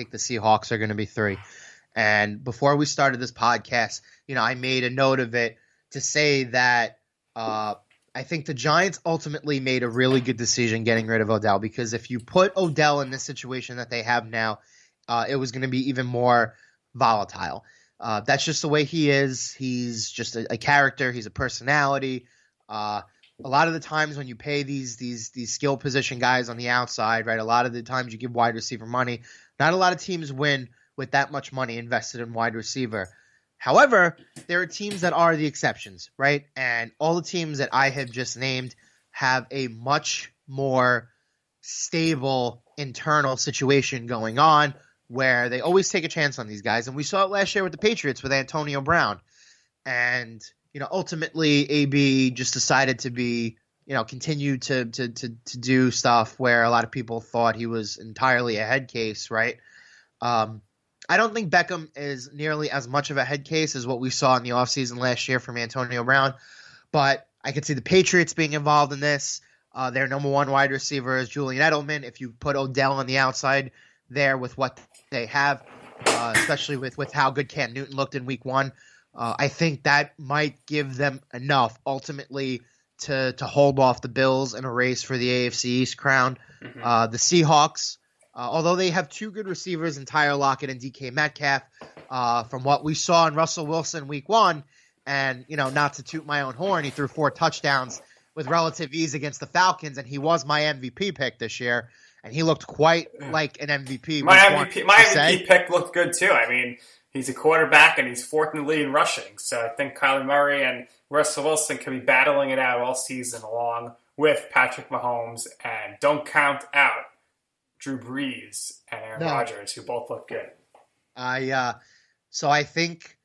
think the Seahawks are going to be 3. And before we started this podcast, I made a note of it to say that I think the Giants ultimately made a really good decision getting rid of Odell, because if you put Odell in this situation that they have now, it was going to be even more volatile. That's just the way he is. He's just a character. He's a personality. A lot of the times when you pay these skill position guys on the outside, right? A lot of the times you give wide receiver money. Not a lot of teams win with that much money invested in wide receiver. However, there are teams that are the exceptions, right? And all the teams that I have just named have a much more stable internal situation going on where they always take a chance on these guys. And we saw it last year with the Patriots with Antonio Brown. And, ultimately AB just decided to be, continue to do stuff where a lot of people thought he was entirely a head case, right? I don't think Beckham is nearly as much of a head case as what we saw in the offseason last year from Antonio Brown, but I could see the Patriots being involved in this. Their number one wide receiver is Julian Edelman. If you put Odell on the outside there with what they have, especially with how good Cam Newton looked in week 1, I think that might give them enough ultimately to hold off the Bills in a race for the AFC East crown. The Seahawks, although they have 2 good receivers in Tyler Lockett and DK Metcalf, from what we saw in Russell Wilson week 1, and, not to toot my own horn, he threw 4 touchdowns with relative ease against the Falcons, and he was my MVP pick this year, and he looked quite like an MVP. My MVP pick looked good too. I mean, he's a quarterback, and he's 4th in the league in rushing, so I think Kyler Murray and Russell Wilson could be battling it out all season along with Patrick Mahomes, and don't count out Drew Brees and Aaron Rodgers, who both look good. So I think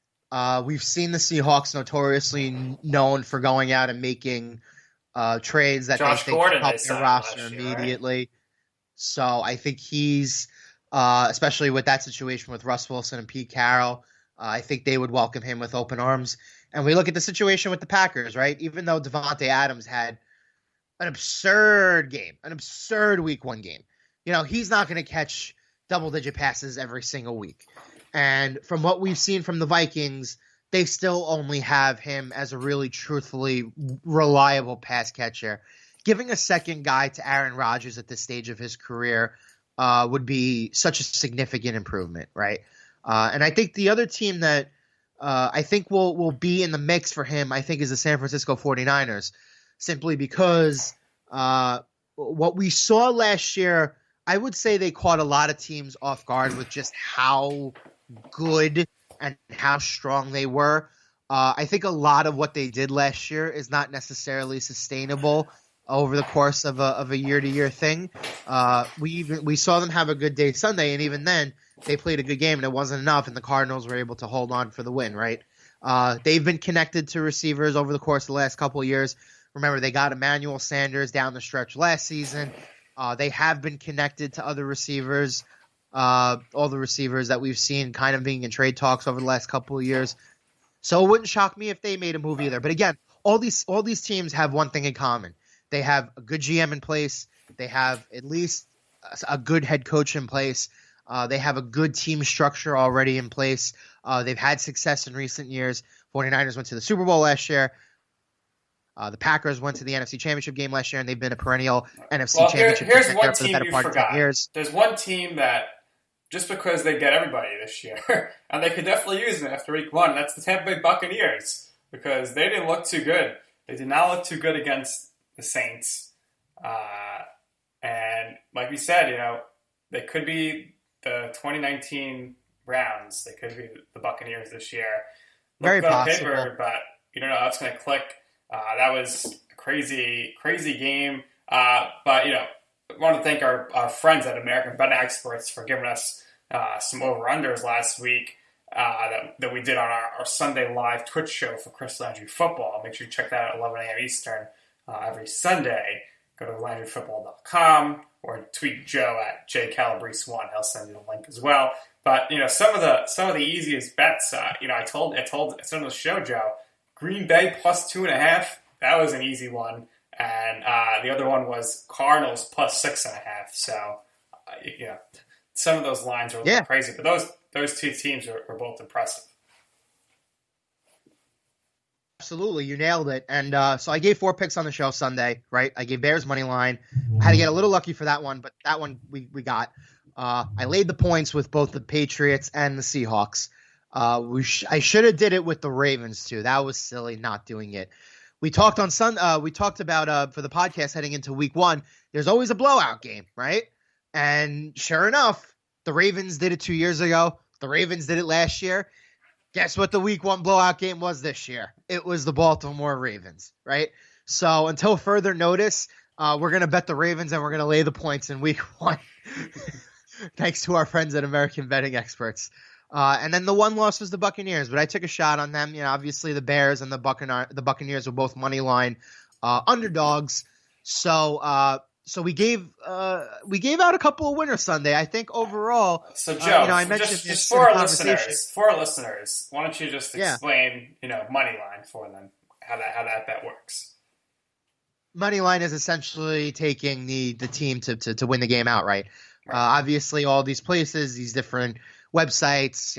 we've seen the Seahawks notoriously known for going out and making trades that Josh they think Gordon help their roster immediately. Right? So I think he's, especially with that situation with Russ Wilson and Pete Carroll, I think they would welcome him with open arms. And we look at the situation with the Packers, right? Even though Devontae Adams had an absurd week 1 game. He's not going to catch double-digit passes every single week. And from what we've seen from the Vikings, they still only have him as a really truthfully reliable pass catcher. Giving a second guy to Aaron Rodgers at this stage of his career would be such a significant improvement, right? And I think the other team that I think will be in the mix for him, I think, is the San Francisco 49ers, simply because what we saw last year, I would say they caught a lot of teams off guard with just how good and how strong they were. I think a lot of what they did last year is not necessarily sustainable over the course of a year-to-year thing. We saw them have a good day Sunday, and even then, they played a good game, and it wasn't enough, and the Cardinals were able to hold on for the win, right? They've been connected to receivers over the course of the last couple of years. Remember, they got Emmanuel Sanders down the stretch last season. They have been connected to other receivers, all the receivers that we've seen kind of being in trade talks over the last couple of years. So it wouldn't shock me if they made a move either. But again, all these teams have one thing in common. They have a good GM in place. They have at least a good head coach in place. They have a good team structure already in place. They've had success in recent years. 49ers went to the Super Bowl last year. The Packers went to the NFC Championship game last year, and they've been a perennial NFC Championship here's contender one for the team better you part of 10 forgot. years. There's one team that, just because they get everybody this year, and they could definitely use them after week 1, that's the Tampa Bay Buccaneers, because they didn't look too good. They did not look too good against the Saints. And like we said, they could be the 2019 Browns. They could be the Buccaneers this year. Very possible. Paper, but you don't know how it's going to click. That was a crazy game. But, I want to thank our friends at American Bet Experts for giving us some over-unders last week that we did on our Sunday live Twitch show for Chris Landry Football. Make sure you check that out at 11 a.m. Eastern every Sunday. Go to LandryFootball.com or tweet Joe at jcalabrese1. He'll send you the link as well. But some of the easiest bets. I told on the show, Joe, Green Bay plus 2.5. That was an easy one, and the other one was Cardinals plus 6.5. So some of those lines are a little crazy. But those two teams are both impressive. Absolutely, you nailed it. And so I gave 4 picks on the show Sunday, right? I gave Bears money line. I had to get a little lucky for that one, but that one we got. I laid the points with both the Patriots and the Seahawks. I should have did it with the Ravens too. That was silly not doing it. We talked we talked about for the podcast heading into week 1, there's always a blowout game, right? And sure enough, the Ravens did it 2 years ago. The Ravens did it last year. Guess what the week 1 blowout game was this year? It was the Baltimore Ravens, right? So until further notice, we're going to bet the Ravens and we're going to lay the points in week 1. Thanks to our friends at American Betting Experts. And then the one loss was the Buccaneers, but I took a shot on them. Obviously the Bears and the Buccaneers were both money line underdogs. So we gave out a couple of winners Sunday. I think overall. So Joe, I mentioned just for our listeners, why don't you just explain money line for them, how that bet works? Money line is essentially taking the team to win the game outright. Right. Obviously, all these places, these different websites,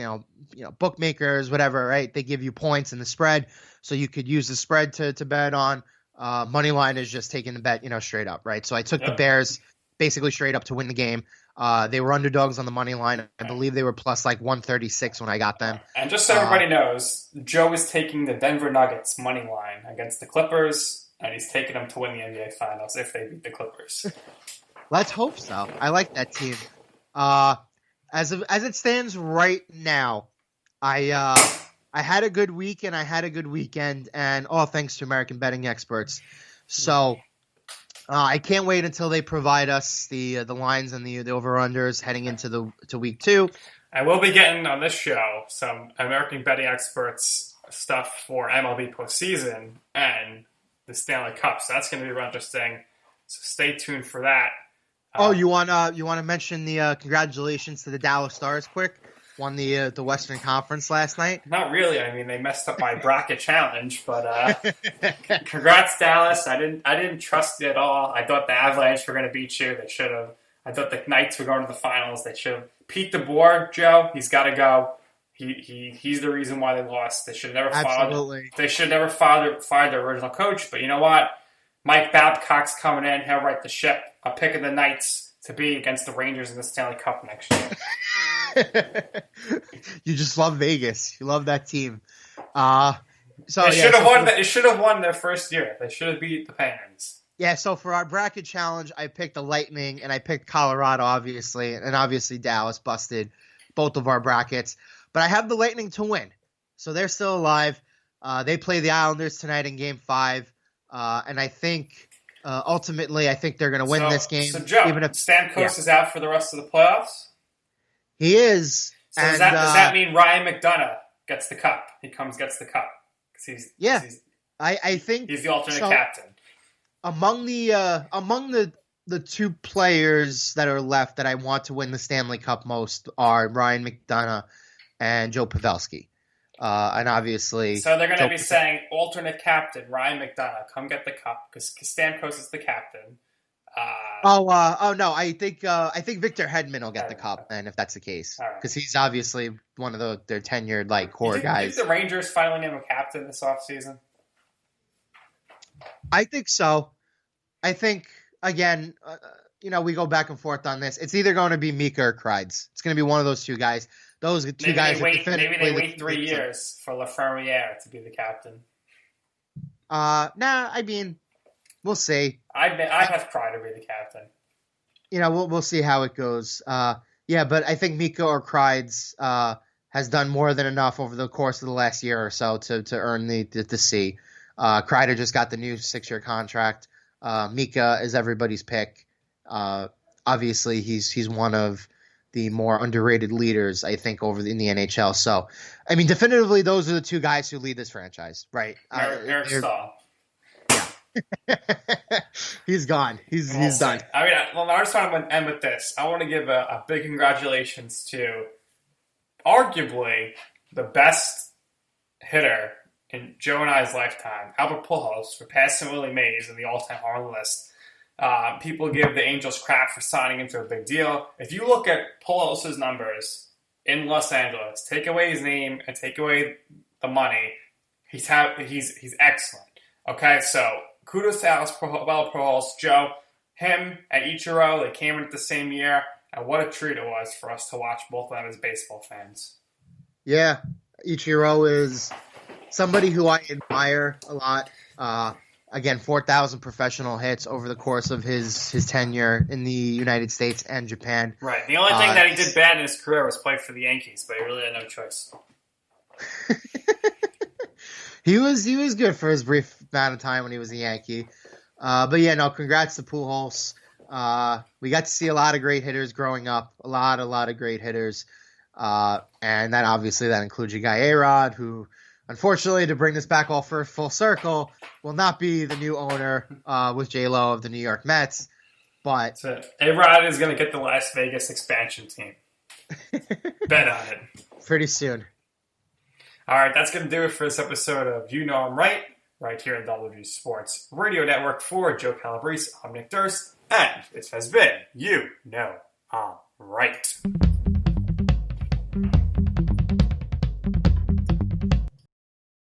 bookmakers, whatever, right? They give you points in the spread, so you could use the spread to bet on. Money line is just taking the bet, straight up, right? So I took the Bears basically straight up to win the game. They were underdogs on the money line. I believe they were plus like 136 when I got them. And just so everybody knows, Joe is taking the Denver Nuggets money line against the Clippers, and he's taking them to win the NBA Finals if they beat the Clippers. Let's hope so. I like that team. As it stands right now, I had a good week and I had a good weekend, and all thanks to American Betting Experts. So I can't wait until they provide us the lines and the over-unders heading into week 2. I will be getting on this show some American Betting Experts stuff for MLB Postseason and the Stanley Cup. So that's going to be real interesting. So stay tuned for that. You want to mention the congratulations to the Dallas Stars quick? Won the Western Conference last night. Not really. I mean, they messed up my bracket challenge, but congrats, Dallas. I didn't trust you at all. I thought the Avalanche were going to beat you. They should have. I thought the Knights were going to the finals. They should have. Pete DeBoer, Joe, he's got to go. He's the reason why they lost. They should have never Absolutely. They should never fired their original coach. But you know what? Mike Babcock's coming in. He'll right the ship. I'm picking the Knights to be against the Rangers in the Stanley Cup next year. You just love Vegas. You love that team. They should have won. They should have won their first year. They should have beat the Penguins. Yeah. So for our bracket challenge, I picked the Lightning and I picked Colorado, obviously, and obviously Dallas busted both of our brackets. But I have the Lightning to win, so they're still alive. They play the Islanders tonight in Game 5, and I think. Ultimately, I think they're going to win this game. So, Joe, even if Stamkos is out for the rest of the playoffs? He is. So does that mean Ryan McDonough gets the cup? He gets the cup. I think he's the alternate captain. Among the 2 players that are left that I want to win the Stanley Cup most are Ryan McDonough and Joe Pavelski. And obviously, so they're going to be saying alternate captain Ryan McDonough, come get the cup because Stamkos is the captain. No, I think Victor Hedman will get the cup, and if that's the case, because he's obviously one of their tenured core guys. Do you think the Rangers finally name a captain this offseason? I think so. I think again, we go back and forth on this. It's either going to be Mika or Kreids. It's going to be one of those 2 guys. Those 2 guys. Maybe they wait 3 years for Lafreniere to be the captain. Nah. I mean, we'll see. I'd have Kreider to be the captain. We'll see how it goes. But I think Mika or Kreids has done more than enough over the course of the last year or so to earn the C. Kreider just got the new 6-year contract. Mika is everybody's pick. Obviously, he's one of the more underrated leaders, I think, in the NHL. So, I mean, definitively, those are the 2 guys who lead this franchise, right? Eric Staal. Yeah. He's gone. He's done. I mean, I just want to end with this. I want to give a big congratulations to arguably the best hitter in Joe and I's lifetime, Albert Pujols, for passing Willie Mays in the all-time home run list. People give the Angels crap for signing him to a big deal. If you look at Pujols' numbers in Los Angeles, take away his name and take away the money, he's excellent. Okay, so kudos to Alex Pujols, Joe. Him and Ichiro, they came in at the same year, and what a treat it was for us to watch both of them as baseball fans. Yeah, Ichiro is somebody who I admire a lot. Again, 4,000 professional hits over the course of his tenure in the United States and Japan. Right. The only thing that he did bad in his career was play for the Yankees, but he really had no choice. He was good for his brief amount of time when he was a Yankee. But yeah, no, congrats to Pujols. We got to see a lot of great hitters growing up. A lot of great hitters. And that obviously that includes your guy A-Rod, who unfortunately, to bring this back all for full circle, will not be the new owner with J-Lo of the New York Mets. But A-Rod is going to get the Las Vegas expansion team. Bet on it. Pretty soon. All right, that's going to do it for this episode of You Know I'm right here on WG Sports Radio Network. For Joe Calabrese, I'm Nick Durst, and this has been You Know I'm Right.